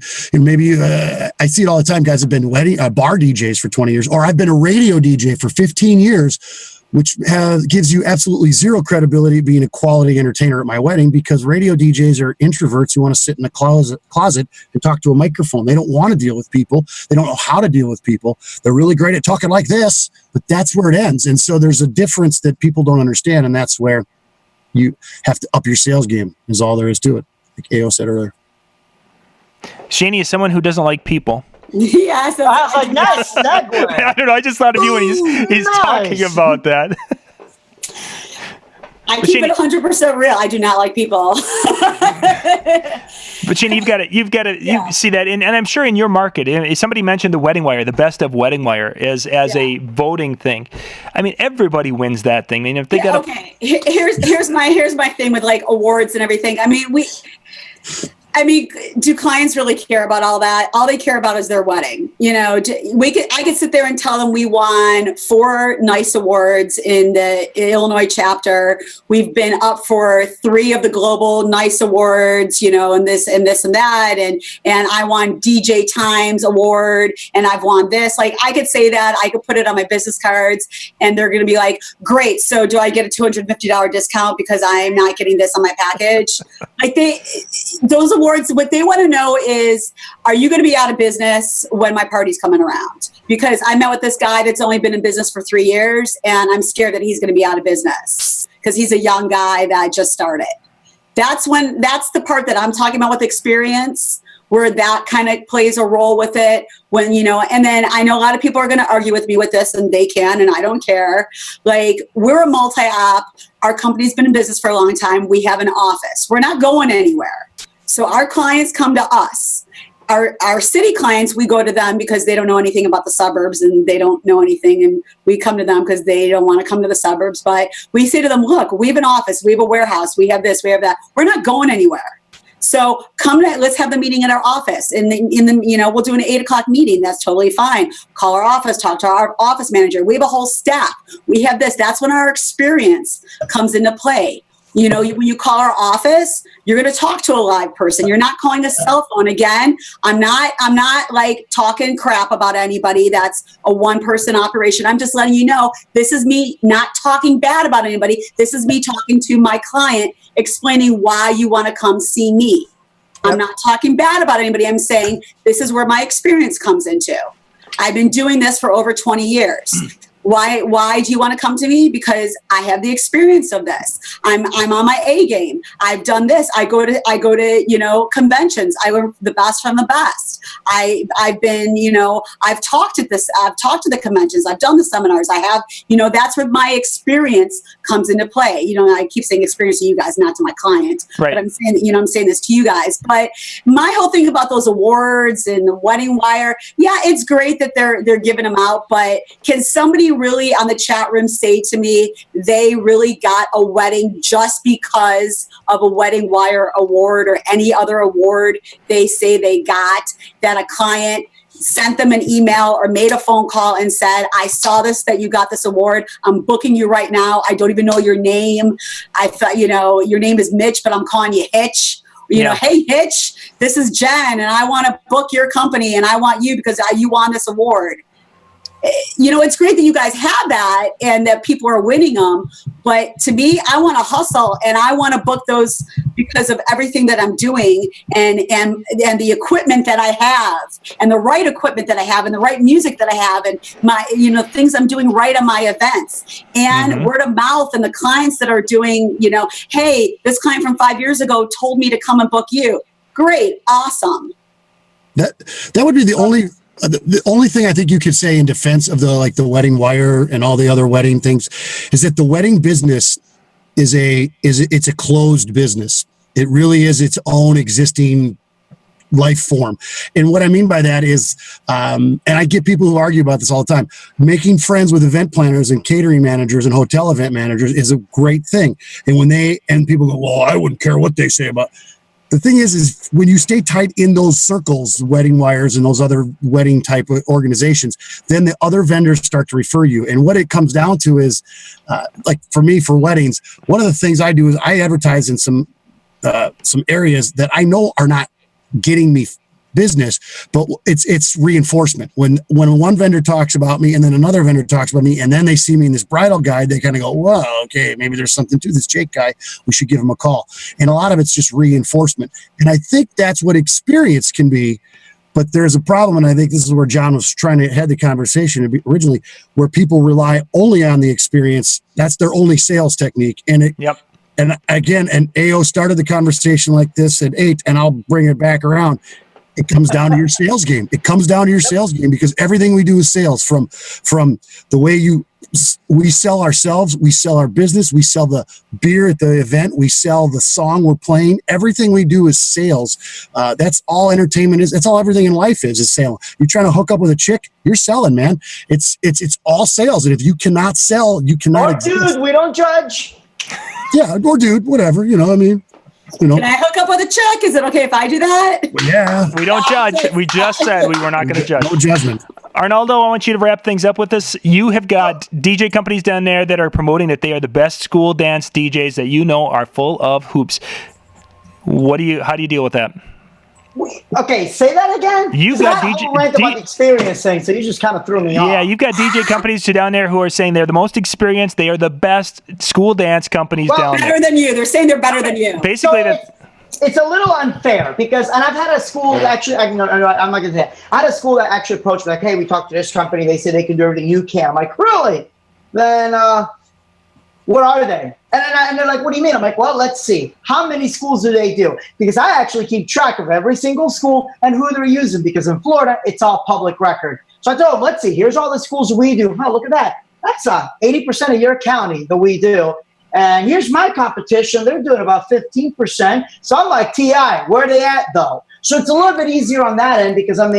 see it all the time. Guys have been bar DJs for 20 years, or I've been a radio DJ for 15 years, which gives you absolutely zero credibility being a quality entertainer at my wedding, because radio DJs are introverts who want to sit in a closet and talk to a microphone. They don't want to deal with people. They don't know how to deal with people. They're really great at talking like this, but that's where it ends. And so there's a difference that people don't understand, and that's where you have to up your sales game, is all there is to it, like AO said earlier.
Shani is someone who doesn't like people.
Yeah, so
I was like, nice segue.
I don't know. I just thought of you when he's
nice.
talking about that.
I keep it 100% real. I do not like people.
But Shani, you've got to you see that, and I'm sure in your market, somebody mentioned the Wedding Wire, the best of Wedding Wire, as a voting thing. I mean, everybody wins that thing. I mean, if they got
here's my thing with like awards and everything. I mean, do clients really care about all that? All they care about is their wedding. I could sit there and tell them we won 4 nice awards in the Illinois chapter. We've been up for 3 of the global nice awards, and this and this and that. And I won DJ Times award, and I've won this. Like, I could say that. I could put it on my business cards, and they're going to be like, great. So do I get a $250 discount because I'm not getting this on my package? Like, those awards, what they want to know is, are you going to be out of business when my party's coming around? Because I met with this guy that's only been in business for 3 years, and I'm scared that he's going to be out of business because he's a young guy that just started. That's the part that I'm talking about with experience, where that kind of plays a role with it. When, and then I know a lot of people are going to argue with me with this, and they can, and I don't care. Like, we're a multi-app. Our company's been in business for a long time. We have an office. We're not going anywhere. So our clients come to us. Our city clients, we go to them because they don't know anything about the suburbs, and they don't know anything. And we come to them because they don't want to come to the suburbs. But we say to them, look, we have an office, we have a warehouse, we have this, we have that. We're not going anywhere. So let's have the meeting in our office. And we'll do an 8:00 meeting. That's totally fine. Call our office, talk to our office manager. We have a whole staff. We have this. That's when our experience comes into play. When you call our office, you're going to talk to a live person. You're not calling a cell phone. Again, I'm not like talking crap about anybody. That's a one-person operation. I'm just letting you know, this is me not talking bad about anybody. This is me talking to my client, explaining why you want to come see me. I'm not talking bad about anybody. I'm saying this is where my experience comes into. I've been doing this for over 20 years. Why do you want to come to me? Because I have the experience of this. I'm on my A game. I've done this. I go to conventions. I learn the best from the best. I've been, I've talked at this. I've talked to the conventions. I've done the seminars. I have, that's where my experience comes into play. I keep saying experience to you guys, not to my client.
Right.
But I'm saying, I'm saying this to you guys. But my whole thing about those awards and the Wedding Wire, yeah, it's great that they're giving them out. But can somebody really on the chat room say to me they really got a wedding just because of a Wedding Wire award or any other award they say they got, that a client sent them an email or made a phone call and said, I saw this, that you got this award. I'm booking you right now. I don't even know your name. I thought, your name is Mitch, but I'm calling you Hitch. Hey, Hitch, this is Jen, and I want to book your company, and I want you because you won this award. You know, it's great that you guys have that and that people are winning them. But to me, I want to hustle and I want to book those because of everything that I'm doing and the equipment that I have and the right equipment that I have and the right music that I have and my, you know, things I'm doing right on my events and word of mouth and the clients that are doing, you know, hey, this client from 5 years ago told me to come and book you. Great. Awesome.
That would be the only thing I think you could say in defense of the wedding wire and all the other wedding things is that the wedding business it's a closed business. It really is its own existing life form. And what I mean by that is, and I get people who argue about this all the time, making friends with event planners and catering managers and hotel event managers is a great thing. And people go, well, I wouldn't care what they say about. The thing is when you stay tight in those circles, wedding wires and those other wedding type of organizations, then the other vendors start to refer you. And what it comes down to is, like for me, for weddings, one of the things I do is I advertise in some areas that I know are not getting me business, but it's reinforcement. When one vendor talks about me and then another vendor talks about me and then they see me in this bridal guide, they kind of go, well, okay, maybe there's something to this Jake guy. We should give him a call. And a lot of it's just reinforcement. And I think that's what experience can be. But there's a problem, and I think this is where John was trying to head the conversation originally, where people rely only on the experience. That's their only sales technique. And and again, and AO started the conversation like this at 8, and I'll bring it back around. It comes down to your sales game. It comes down to your sales game because everything we do is sales. From the way we sell ourselves, we sell our business, we sell the beer at the event, we sell the song we're playing. Everything we do is sales. That's all entertainment is. That's all everything in life is selling. You're trying to hook up with a chick, you're selling, man. It's all sales. And if you cannot sell, you cannot exist.
Dude, we don't judge.
Yeah, or dude, whatever. You know, I mean. You know.
Can I hook up with a chick? Is it okay if I do that?
Well, yeah.
We don't judge. We just said we were not going to judge.
No judgment.
Arnaldo, I want you to wrap things up with us. You have got DJ companies down there that are promoting that they are the best school dance DJs that you know are full of hoops. How do you deal with that?
Okay, say that again.
You've got DJ
about the experience thing, so you just kind of threw me off.
Yeah, you've got DJ companies down there who are saying they're the most experienced. They are the best school dance companies down there.
Better than you. They're saying they're better than you.
Basically,
it's a little unfair because, and I've had a school actually. I'm not going to say it. I had a school that actually approached me like, "Hey, we talked to this company. They said they can do everything you can." I'm like, "Really?" Then what are they? And they're like, what do you mean? I'm like, well, let's see. How many schools do they do? Because I actually keep track of every single school and who they're using because in Florida, it's all public record. So I told them, let's see, here's all the schools we do. Oh, look at that. That's 80% of your county that we do. And here's my competition. They're doing about 15%. So I'm like, TI, where are they at though? So it's a little bit easier on that end because I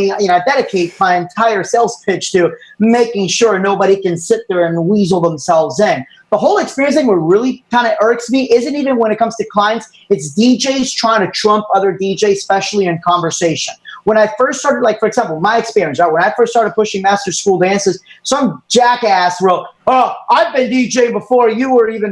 dedicate my entire sales pitch to making sure nobody can sit there and weasel themselves in. The whole experience thing what really kind of irks me isn't even when it comes to clients. It's DJs trying to trump other DJs, especially in conversation. When I first started, like, for example, my experience, right? When I first started pushing master school dances, some jackass wrote, oh, I've been DJing before you were even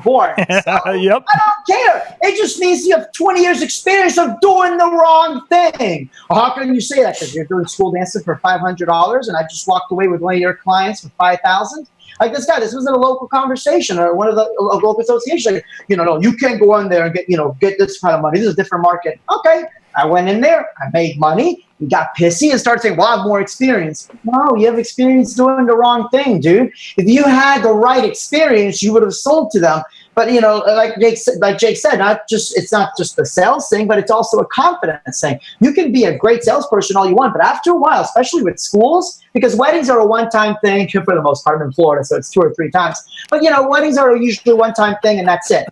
born. So,
Yep.
I don't care. It just means you have 20 years experience of doing the wrong thing. Well, how can you say that? Because you're doing school dancing for $500 and I just walked away with one of your clients for $5,000. Like this was in a local conversation or one of the local associations. Like, no, you can't go in there and get this kind of money. This is a different market. Okay. I went in there, I made money, and got pissy and started saying, well, I have more experience. No, you have experience doing the wrong thing, dude. If you had the right experience, you would have sold to them. But, like Jake said, it's not just the sales thing, but it's also a confidence thing. You can be a great salesperson all you want, but after a while, especially with schools, because weddings are a one-time thing for the most part. I'm in Florida, so it's 2 or 3 times. But, weddings are usually a one-time thing, and that's it.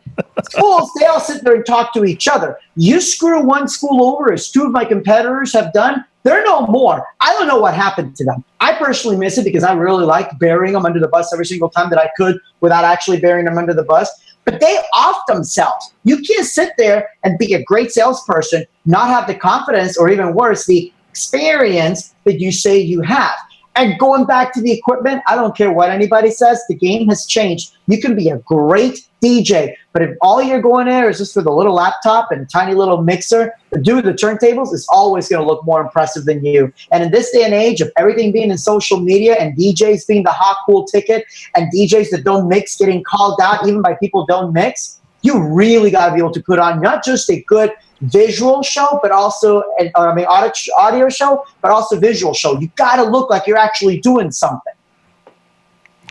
Schools, they all sit there and talk to each other. You screw one school over, as 2 of my competitors have done, they're no more. I don't know what happened to them. I personally miss it because I really like burying them under the bus every single time that I could without actually burying them under the bus. But they off themselves. You can't sit there and be a great salesperson, not have the confidence, or even worse, the experience that you say you have. And going back to the equipment, I don't care what anybody says, the game has changed. You can be a great DJ. But if all you're going there is just for the little laptop and tiny little mixer, to do the turntables is always going to look more impressive than you. And in this day and age of everything being in social media and DJs being the hot, cool ticket and DJs that don't mix getting called out even by people don't mix, you really got to be able to put on not just a good visual show, but also, audio show, but also visual show. You got to look like you're actually doing something.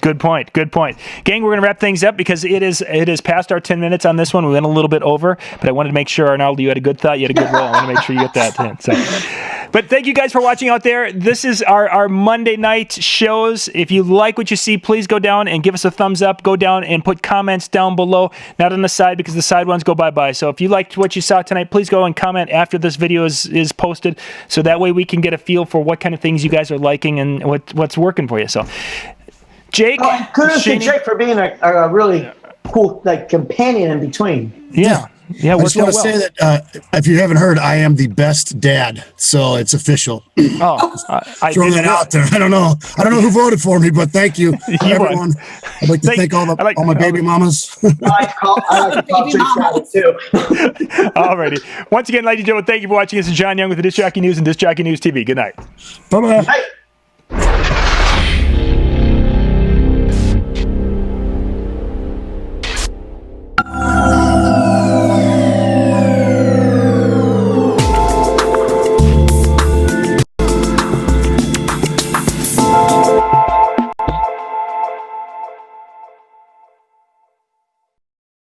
Good point. Good point. Gang, we're going to wrap things up because it is past our 10 minutes on this one. We went a little bit over, but I wanted to make sure, Arnaldo, you had a good thought. You had a good roll. I want to make sure you get that in. So. But thank you guys for watching out there. This is our Monday night shows. If you like what you see, please go down and give us a thumbs up. Go down and put comments down below, not on the side because the side ones go bye-bye. So if you liked what you saw tonight, please go and comment after this video is posted so that way we can get a feel for what kind of things you guys are liking and what's working for you. So, Jake.
Kudos to Jake for being a really cool companion in between.
Yeah. Yeah,
I just want to say that if you haven't heard, I am the best dad, so it's official.
I
throw that out there. I don't know who voted for me, but thank you, everyone. I'd like to thank all my baby mamas.
I like to call Jake Shadow too.
Alrighty. Once again, ladies and gentlemen, thank you for watching. This is John Young with the Disc Jockey News and Disc Jockey News TV. Good night.
Bye bye.
Hey.